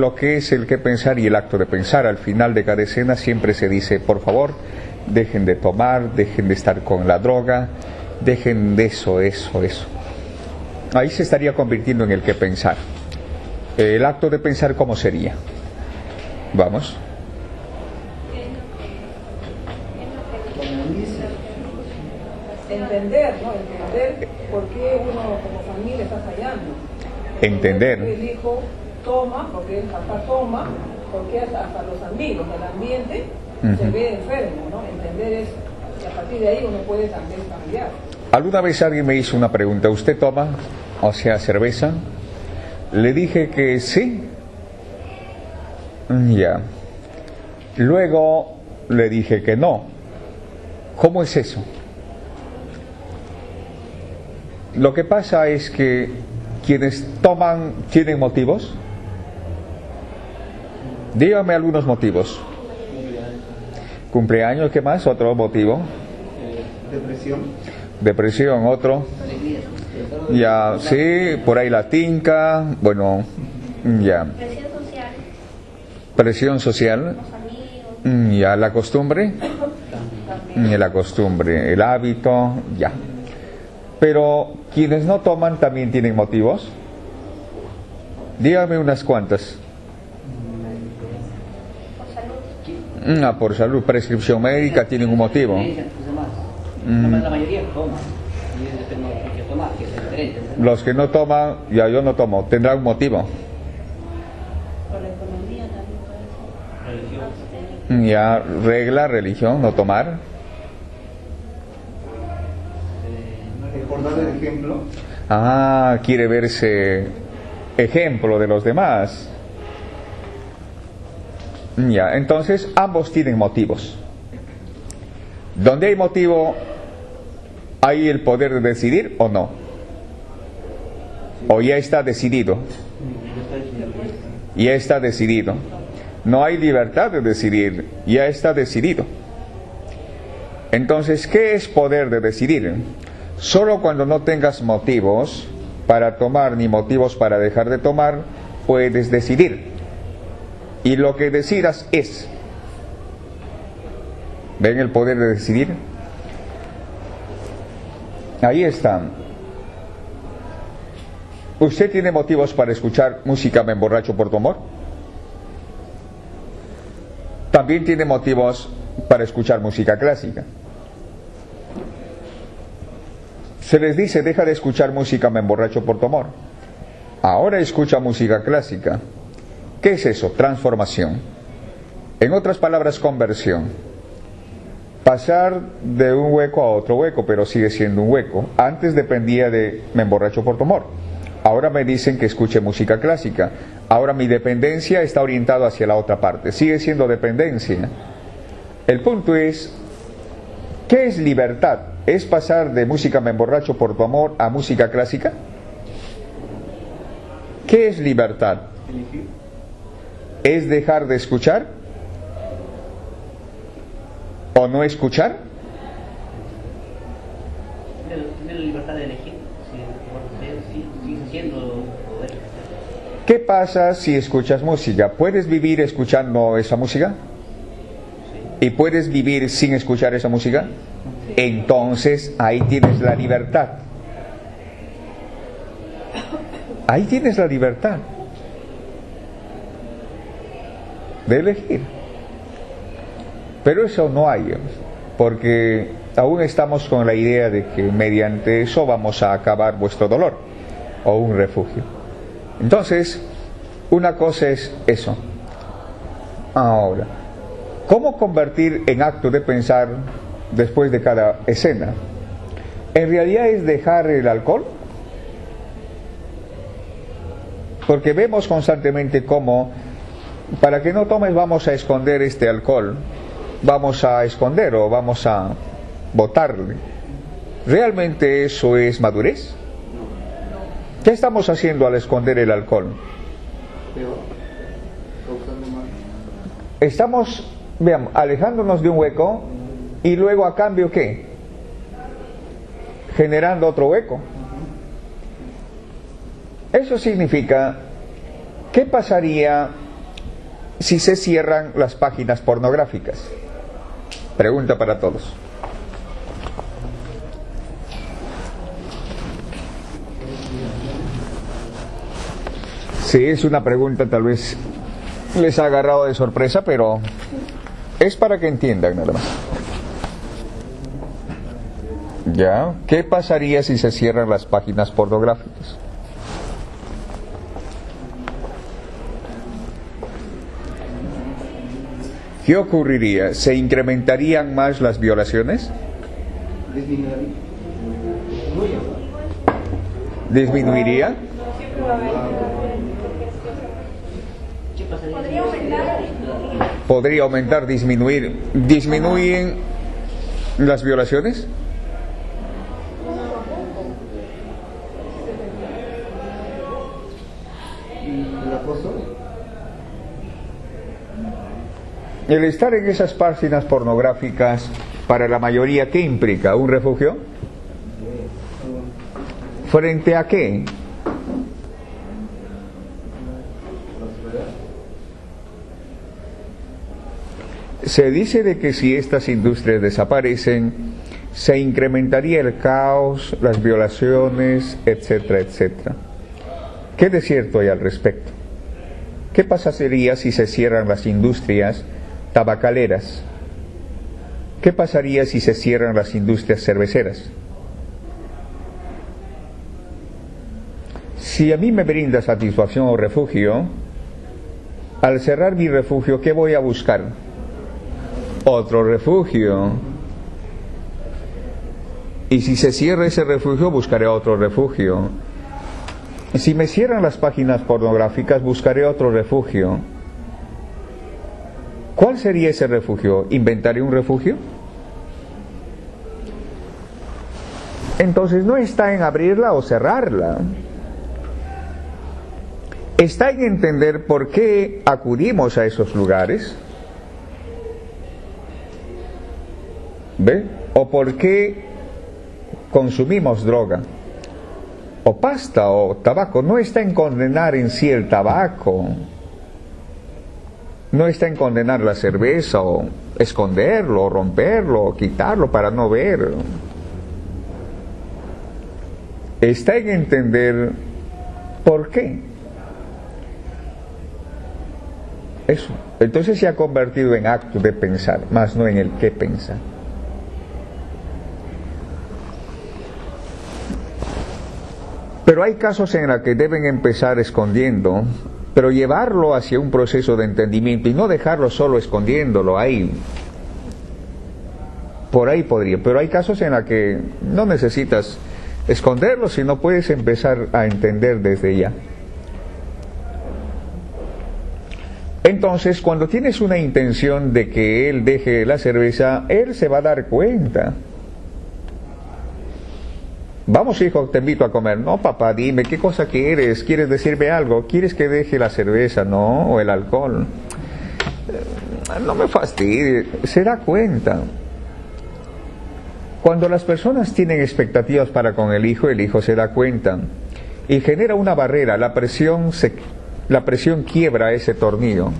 lo que es el que pensar y el acto de pensar. Al final de cada escena siempre se dice, por favor, dejen de tomar, dejen de estar con la droga, dejen de eso. Ahí se estaría convirtiendo en el que pensar. El acto de pensar, ¿cómo sería? Vamos. Entender, ¿no? Entender por qué uno como familia está fallando. Entender. El hijo toma, porque el papá toma, porque hasta los amigos, el ambiente se ve enfermo, ¿no? Entender eso. Y a partir de ahí uno puede también cambiar. Alguna vez alguien me hizo una pregunta, ¿usted toma, o sea, cerveza? Le dije que sí. Ya. Luego le dije que no. ¿Cómo es eso? Lo que pasa es que quienes toman tienen motivos. Dígame algunos motivos. Cumpleaños, ¿qué más? Otro motivo. Depresión, otro. Ya, sí, por ahí la tinca, bueno, ya. Presión social. Ya, la costumbre. La costumbre, el hábito, ya. Pero quienes no toman también tienen motivos. Dígame unas cuantas. Por salud, prescripción médica, tienen un motivo. La mayoría toma. Los que no toman, ya yo no tomo, tendrán un motivo. Ya, regla, religión, no tomar. Por dar el ejemplo. Quiere verse ejemplo de los demás. Ya, entonces ambos tienen motivos. Donde hay motivo, ¿hay el poder de decidir o no? ¿O ya está decidido? Ya está decidido. No hay libertad de decidir, ya está decidido. Entonces, ¿qué es poder de decidir? Solo cuando no tengas motivos para tomar ni motivos para dejar de tomar, puedes decidir. Y lo que decidas es. ¿Ven el poder de decidir? Ahí está. ¿Usted tiene motivos para escuchar música Me emborracho por tu amor? También tiene motivos para escuchar música clásica. Se les dice, deja de escuchar música Me emborracho por tu amor. Ahora escucha música clásica. ¿Qué es eso? Transformación. En otras palabras, conversión. Pasar de un hueco a otro hueco, pero sigue siendo un hueco. Antes dependía de Me emborracho por tu amor. Ahora me dicen que escuche música clásica. Ahora mi dependencia está orientada hacia la otra parte. Sigue siendo dependencia. El punto es, ¿qué es libertad? ¿Es pasar de música Me emborracho por tu amor a música clásica? ¿Qué es libertad? ¿Es dejar de escuchar? ¿O no escuchar? Tener la libertad de elegir. Sigue siendo. ¿Qué pasa si escuchas música? ¿Puedes vivir escuchando esa música? ¿Y puedes vivir sin escuchar esa música? Entonces ahí tienes la libertad. Ahí tienes la libertad de elegir. Pero eso no hay, porque aún estamos con la idea de que mediante eso vamos a acabar vuestro dolor, o un refugio. Entonces, una cosa es eso. Ahora, ¿cómo convertir en acto de pensar después de cada escena? En realidad es dejar el alcohol, porque vemos constantemente cómo, para que no tomes, vamos a esconder este alcohol, vamos a esconder o vamos a botarle. ¿Realmente eso es madurez? ¿Qué estamos haciendo al esconder el alcohol? Estamos, vean, alejándonos de un hueco y luego a cambio ¿qué? Generando otro hueco. Eso significa ¿Qué pasaría si se cierran las páginas pornográficas? Pregunta para todos. Sí, es una pregunta, tal vez les ha agarrado de sorpresa, pero es para que entiendan nada más. ¿Ya? ¿Qué pasaría si se cierran las páginas pornográficas? ¿Qué ocurriría? ¿Se incrementarían más las violaciones? ¿Disminuiría? ¿Podría aumentar, disminuir? ¿Disminuyen las violaciones? El estar en esas páginas pornográficas, para la mayoría, ¿qué implica? ¿Un refugio? ¿Frente a qué? Se dice de que si estas industrias desaparecen, se incrementaría el caos, las violaciones, etcétera, etcétera. ¿Qué de cierto hay al respecto? ¿Qué pasaría si se cierran las industrias tabacaleras? ¿Qué pasaría si se cierran las industrias cerveceras? Si a mí me brinda satisfacción o refugio, al cerrar mi refugio, ¿qué voy a buscar? Otro refugio. Y si se cierra ese refugio, buscaré otro refugio. Si me cierran las páginas pornográficas, buscaré otro refugio. ¿Cuál sería ese refugio? ¿Inventaré un refugio? Entonces no está en abrirla o cerrarla. Está en entender por qué acudimos a esos lugares. ¿Ve? O por qué consumimos droga, o pasta, o tabaco. No está en condenar en sí el tabaco. No está en condenar la cerveza, o esconderlo, o romperlo, o quitarlo para no ver. Está en entender por qué. Eso. Entonces se ha convertido en acto de pensar, más no en el qué pensar. Pero hay casos en los que deben empezar escondiendo, pero llevarlo hacia un proceso de entendimiento y no dejarlo solo escondiéndolo ahí. Por ahí podría, pero hay casos en los que no necesitas esconderlo, sino puedes empezar a entender desde ya. Entonces, cuando tienes una intención de que él deje la cerveza, él se va a dar cuenta. Vamos, hijo, te invito a comer. No, papá, dime, ¿qué cosa quieres? ¿Quieres decirme algo? ¿Quieres que deje la cerveza, no? ¿O el alcohol? No me fastidie. Se da cuenta. Cuando las personas tienen expectativas para con el hijo se da cuenta. Y genera una barrera. La presión quiebra ese tornillo.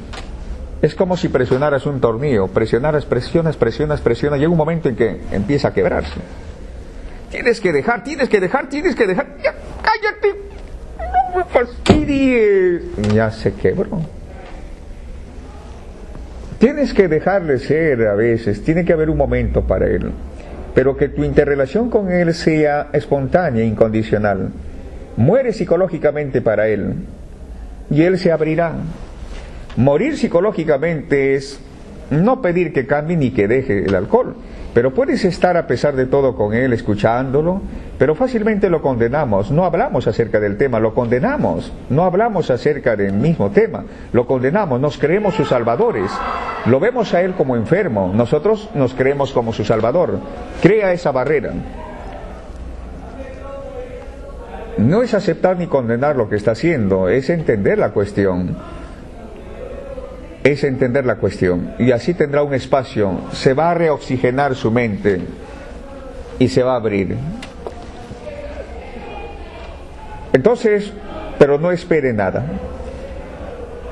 Es como si presionaras un tornillo. Presionaras, presionas. Llega un momento en que empieza a quebrarse. Tienes que dejar. Ya, cállate. No me fastidies. Ya se quebró. Tienes que dejarle ser a veces. Tiene que haber un momento para él. Pero que tu interrelación con él sea espontánea, incondicional. Muere psicológicamente para él. Y él se abrirá. Morir psicológicamente es no pedir que cambie ni que deje el alcohol. Pero puedes estar a pesar de todo con él, escuchándolo, pero fácilmente lo condenamos. No hablamos acerca del tema, lo condenamos. No hablamos acerca del mismo tema, lo condenamos. Nos creemos sus salvadores. Lo vemos a él como enfermo. Nosotros nos creemos como su salvador. Crea esa barrera. No es aceptar ni condenar lo que está haciendo, es entender la cuestión. Es entender la cuestión. Y así tendrá un espacio. Se va a reoxigenar su mente y se va a abrir. Entonces, pero no espere nada.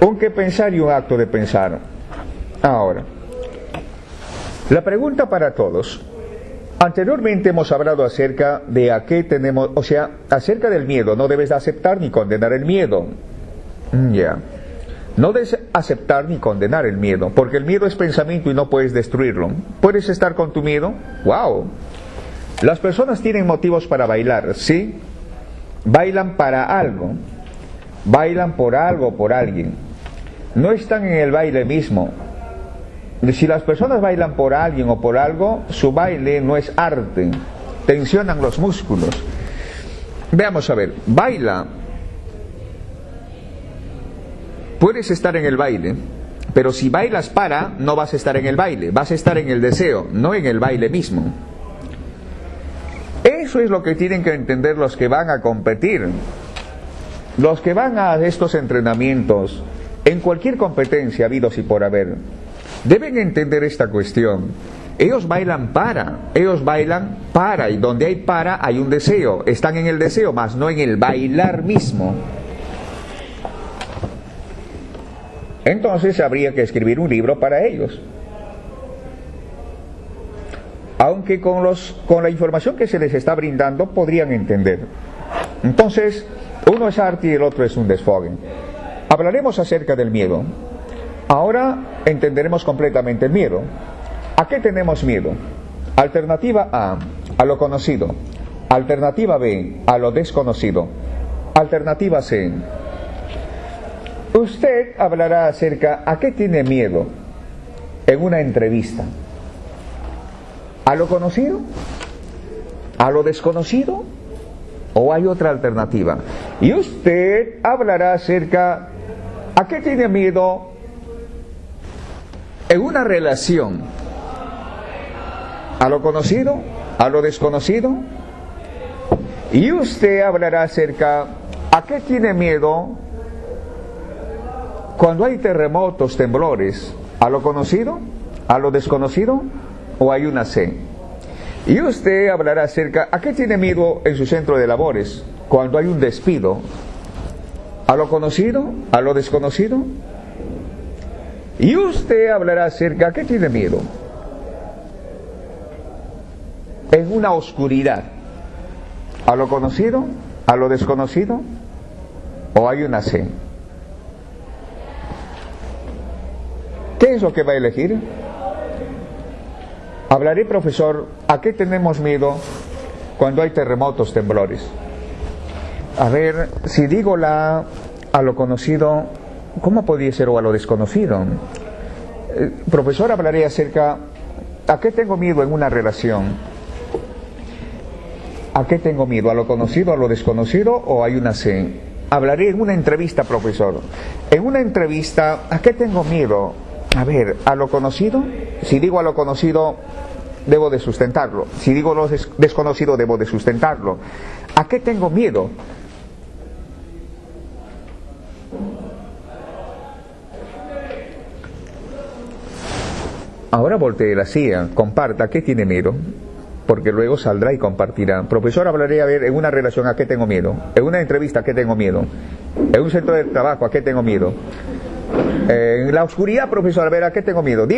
Un qué pensar y un acto de pensar. Ahora, la pregunta para todos. Anteriormente hemos hablado acerca de a qué tenemos, o sea, acerca del miedo. No debes aceptar ni condenar el miedo. Ya. No debes aceptar ni condenar el miedo, porque el miedo es pensamiento y no puedes destruirlo. ¿Puedes estar con tu miedo? ¡Wow! Las personas tienen motivos para bailar, ¿sí? Bailan para algo. Bailan por algo o por alguien. No están en el baile mismo. Si las personas bailan por alguien o por algo, su baile no es arte. Tensionan los músculos. Veamos a ver, baila. Puedes estar en el baile, pero si bailas para, no vas a estar en el baile, vas a estar en el deseo, no en el baile mismo. Eso es lo que tienen que entender los que van a competir. Los que van a estos entrenamientos, en cualquier competencia habidos y por haber, deben entender esta cuestión. Ellos bailan para, y donde hay para hay un deseo. Están en el deseo, más no en el bailar mismo. Entonces habría que escribir un libro para ellos. Aunque con la información que se les está brindando podrían entender. Entonces, uno es arte y el otro es un desfogue. Hablaremos acerca del miedo. Ahora entenderemos completamente el miedo. ¿A qué tenemos miedo? Alternativa A lo conocido. Alternativa B, a lo desconocido. Alternativa C. Usted hablará acerca a qué tiene miedo en una entrevista. ¿A lo conocido? ¿A lo desconocido? ¿O hay otra alternativa? Y usted hablará acerca a qué tiene miedo en una relación. ¿A lo conocido? ¿A lo desconocido? Y usted hablará acerca a qué tiene miedo cuando hay terremotos, temblores. ¿A lo conocido? ¿A lo desconocido? ¿O hay una C? Y usted hablará acerca a qué tiene miedo en su centro de labores cuando hay un despido. ¿A lo conocido? ¿A lo desconocido? Y usted hablará acerca a qué tiene miedo en una oscuridad. ¿A lo conocido? ¿A lo desconocido? ¿O hay una C? ¿Qué es lo que va a elegir? Hablaré, profesor, ¿a qué tenemos miedo cuando hay terremotos, temblores? A ver, si digo la a lo conocido, ¿cómo podría ser o a lo desconocido? Profesor, hablaré acerca ¿a qué tengo miedo en una relación? ¿A qué tengo miedo? ¿A lo conocido, a lo desconocido o hay una C? Hablaré en una entrevista, profesor. En una entrevista, ¿a qué tengo miedo? A ver, ¿a lo conocido? Si digo a lo conocido, debo de sustentarlo. Si digo lo desconocido, debo de sustentarlo. ¿A qué tengo miedo? Ahora voltee la silla, comparta, ¿a qué tiene miedo? Porque luego saldrá y compartirá. Profesor, hablaré, a ver, en una relación, ¿a qué tengo miedo? En una entrevista, ¿a qué tengo miedo? En un centro de trabajo, ¿a qué tengo miedo? En la oscuridad, profesor, a ver, ¿a qué tengo miedo?